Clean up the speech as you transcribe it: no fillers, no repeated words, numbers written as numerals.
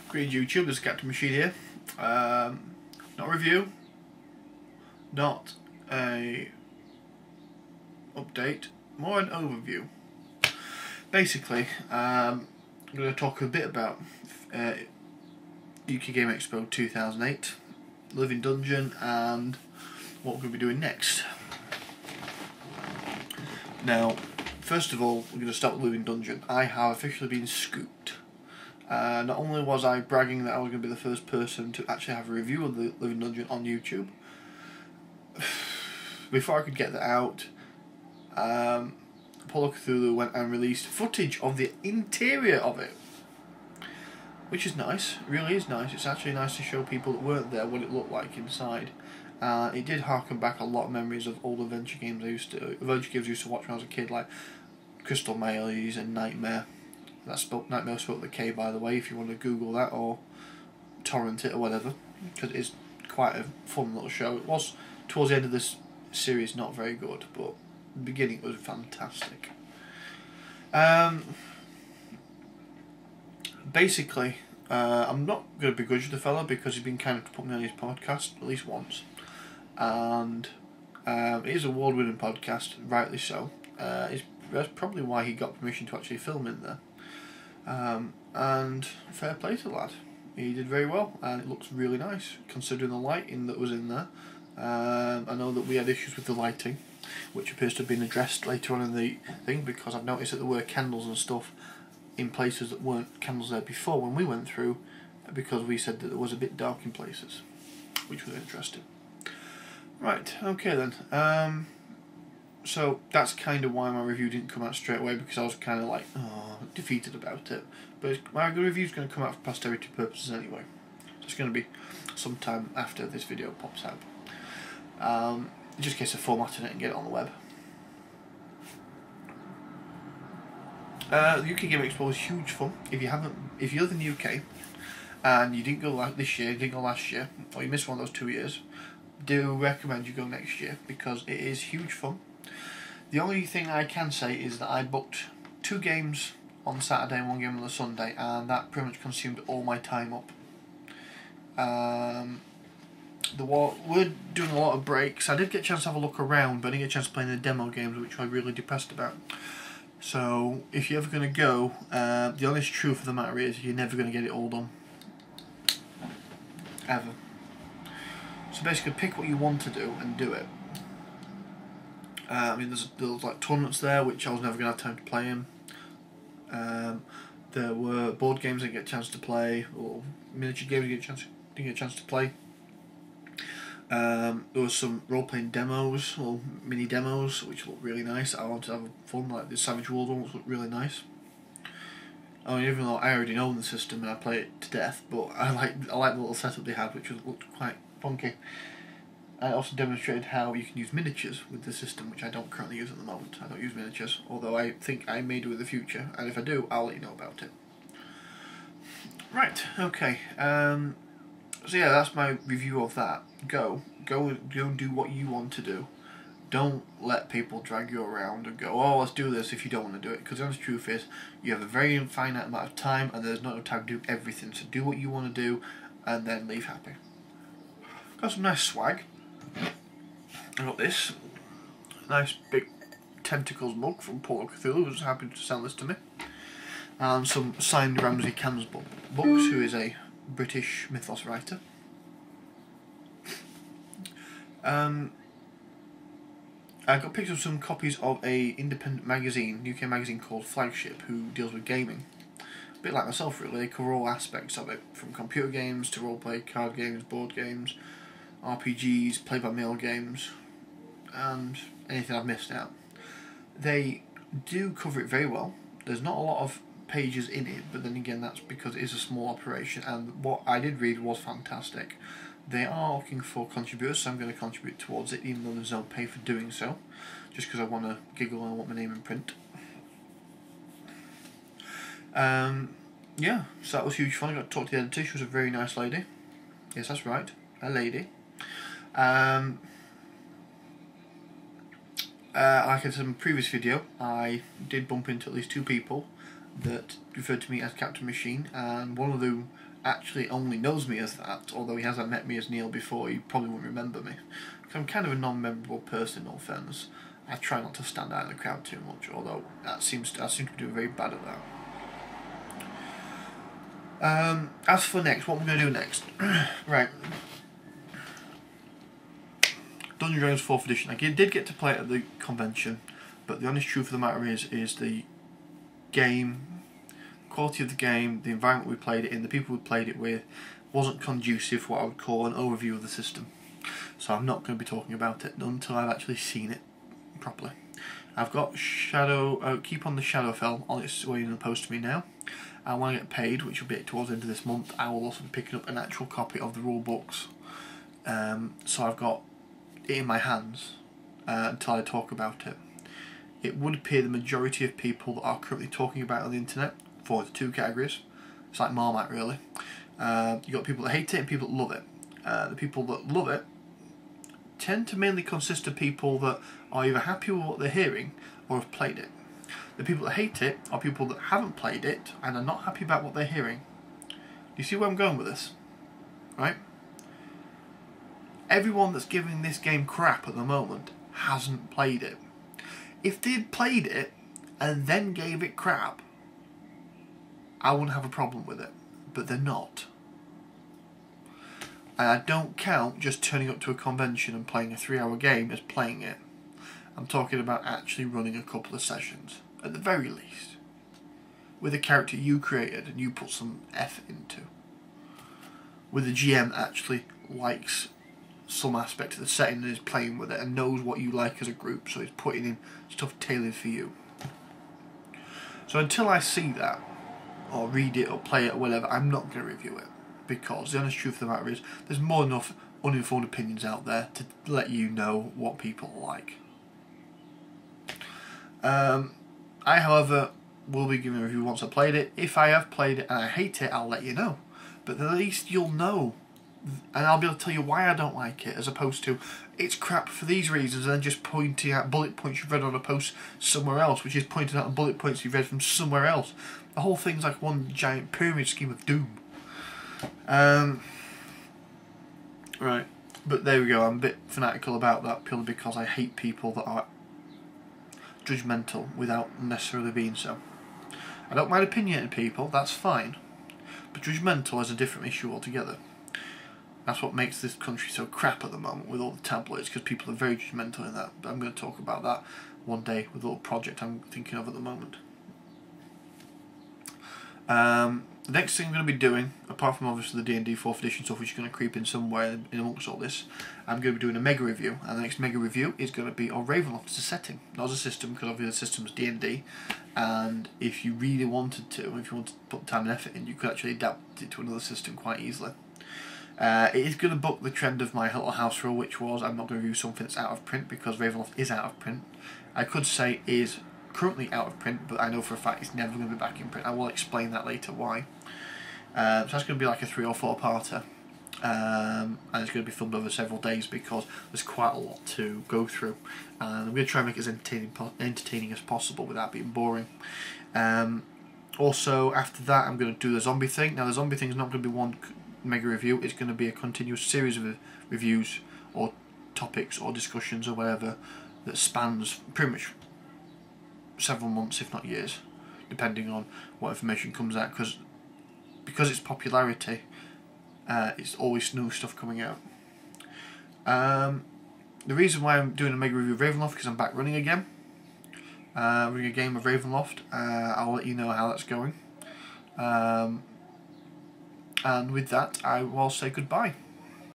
Great YouTube, this is Captain Machine here. Not a review, not a update, more an overview. Basically, I'm going to talk a bit about UK Game Expo 2008, Living Dungeon, and what we're going to be doing next. Now, first of all, we're going to start with Living Dungeon. I have officially been scooped. Not only was I bragging that I was going to be the first person to actually have a review of the Living Dungeon on YouTube, before I could get that out, Apollo Cthulhu went and released footage of the interior of it, which is nice. It really is nice. It's actually nice to show people that weren't there what it looked like inside. It did harken back a lot of memories of old adventure games I used to watch when I was a kid, like Crystal Maze and Nightmare. That's spelled Nightmare spelled with a K, by the way, if you want to Google that or torrent it or whatever, because it is quite a fun little show. It was towards the end of this series not very good, but the beginning was fantastic. Basically, I'm not going to begrudge the fella because he's been kind of putting me on his podcast at least once, and it is an award-winning podcast, rightly so. That's probably why he got permission to actually film in there. And fair play to the lad. He did very well, and it looks really nice considering the lighting that was in there. I know that we had issues with the lighting, which appears to have been addressed later on in the thing, because I've noticed that there were candles and stuff in places that weren't candles there before when we went through, because we said that it was a bit dark in places, which was interesting. Right, okay then. So that's kind of why my review didn't come out straight away, because I was kind of like, defeated about it. But my review is going to come out for posterity purposes anyway. So it's going to be sometime after this video pops out. Just in case of formatting it and get it on the web. The UK Game Expo was huge fun. If you live in the UK and you didn't go this year, you didn't go last year, or you missed one of those 2 years, do recommend you go next year, because it is huge fun. The only thing I can say is that I booked 2 games on Saturday and 1 game on the Sunday, and that pretty much consumed all my time up. We're doing a lot of breaks. I did get a chance to have a look around, but I didn't get a chance to play in the demo games, which I was really depressed about. So, if you're ever going to go, the honest truth of the matter is you're never going to get it all done. Ever. So basically, pick what you want to do and do it. I mean, there's like tournaments there, which I was never going to have time to play in. There were board games I didn't get a chance to play, or miniature games I didn't get a chance to play. There was some role-playing demos, or mini demos, which looked really nice. I wanted to have fun, like the Savage World ones looked really nice. I mean, even though I already know the system and I play it to death, but I like the little setup they had, which looked quite funky. I also demonstrated how you can use miniatures with the system, which I don't currently use at the moment. I don't use miniatures, although I think I may do in the future, and if I do, I'll let you know about it. Right, okay. So yeah, that's my review of that. Go and do what you want to do. Don't let people drag you around and go, oh, let's do this, if you don't want to do it. Because the honest truth is, you have a very finite amount of time, and there's not enough time to do everything. So do what you want to do, and then leave happy. Got some nice swag. I got this nice big tentacles mug from Apollo Cthulhu, who's happy to sell this to me. And some signed Ramsey Cairns books, who is a British mythos writer. I got picked up some copies of a independent magazine, UK magazine called Flagship, who deals with gaming. A bit like myself really, they cover all aspects of it, from computer games to roleplay, card games, board games, RPGs, play-by-mail games, and anything I've missed out. They do cover it very well. There's not a lot of pages in it, but then again that's because it is a small operation, and what I did read was fantastic. They are looking for contributors, so I'm going to contribute towards it, even though there's no pay for doing so, just because I want to giggle and I want my name in print. Yeah, so that was huge fun. I got to talk to the editor. She was a very nice lady. Yes, that's right, a lady. Like I said in my previous video, I did bump into at least 2 people that referred to me as Captain Machine, and one of them actually only knows me as that, although he hasn't met me as Neil before. He probably won't remember me, because I'm kind of a non-memorable person, in all fairness. I try not to stand out in the crowd too much, although I seem to be doing very bad at that. As for next, what we're going to do next, right, Dungeons & Dragons 4th edition. I did get to play it at the convention, but the honest truth of the matter is the game, quality of the game, the environment we played it in, the people we played it with, wasn't conducive for what I would call an overview of the system. So I'm not going to be talking about it until I've actually seen it properly. I've got Keep on the Shadowfell on its way in the post to me now. And when I get paid, which will be towards the end of this month, I will also be picking up an actual copy of the rule books. So I've got it in my hands until I talk about it. It would appear the majority of people that are currently talking about it on the internet fall into two categories. It's like Marmite, really. You've got people that hate it and people that love it. The people that love it tend to mainly consist of people that are either happy with what they're hearing or have played it. The people that hate it are people that haven't played it and are not happy about what they're hearing. Do you see where I'm going with this? Right? Everyone that's giving this game crap at the moment hasn't played it. If they'd played it and then gave it crap, I wouldn't have a problem with it. But they're not. And I don't count just turning up to a convention and playing a 3-hour game as playing it. I'm talking about actually running a couple of sessions, at the very least, with a character you created and you put some effort into. With a GM that actually likes some aspect of the setting and is playing with it and knows what you like as a group, so he's putting in stuff tailored for you. So until I see that, or read it, or play it, or whatever, I'm not going to review it, because the honest truth of the matter is there's more than enough uninformed opinions out there to let you know what people like. I, however, will be giving a review once I've played it. If I have played it and I hate it, I'll let you know. But at least you'll know, and I'll be able to tell you why I don't like it, as opposed to it's crap for these reasons and then just pointing out bullet points you've read on a post somewhere else, which is pointing out bullet points you've read from somewhere else. The whole thing's like one giant pyramid scheme of doom. Right, but there we go. I'm a bit fanatical about that purely because I hate people that are judgmental without necessarily being so. I don't mind opinionated people, that's fine, but judgmental is a different issue altogether. That's what makes this country so crap at the moment with all the tabloids, because people are very judgmental in that. But I'm going to talk about that one day with a little project I'm thinking of at the moment. The next thing I'm going to be doing, apart from obviously the D&D 4th edition stuff, which is going to creep in somewhere in amongst all this, I'm going to be doing a mega review, and the next mega review is going to be on Ravenloft as a setting, not as a system, because obviously the system's D&D, and if you really wanted to, if you wanted to put time and effort in, you could actually adapt it to another system quite easily. It is going to buck the trend of my little house rule, which was I'm not going to review something that's out of print, because Ravenloft is out of print. I could say is currently out of print, but I know for a fact it's never going to be back in print. I will explain that later why. So that's going to be like a 3 or 4 parter, and it's going to be filmed over several days because there's quite a lot to go through, and I'm going to try and make it as entertaining as possible without being boring. Also, after that, I'm going to do the zombie thing. Now, the zombie thing is not going to be one mega review. It's going to be a continuous series of reviews or topics or discussions or whatever that spans pretty much several months, if not years, depending on what information comes out, because its popularity, it's always new stuff coming out. The reason why I'm doing a mega review of Ravenloft, because I'm back running again, running a game of Ravenloft. I'll let you know how that's going, and with that I will say goodbye.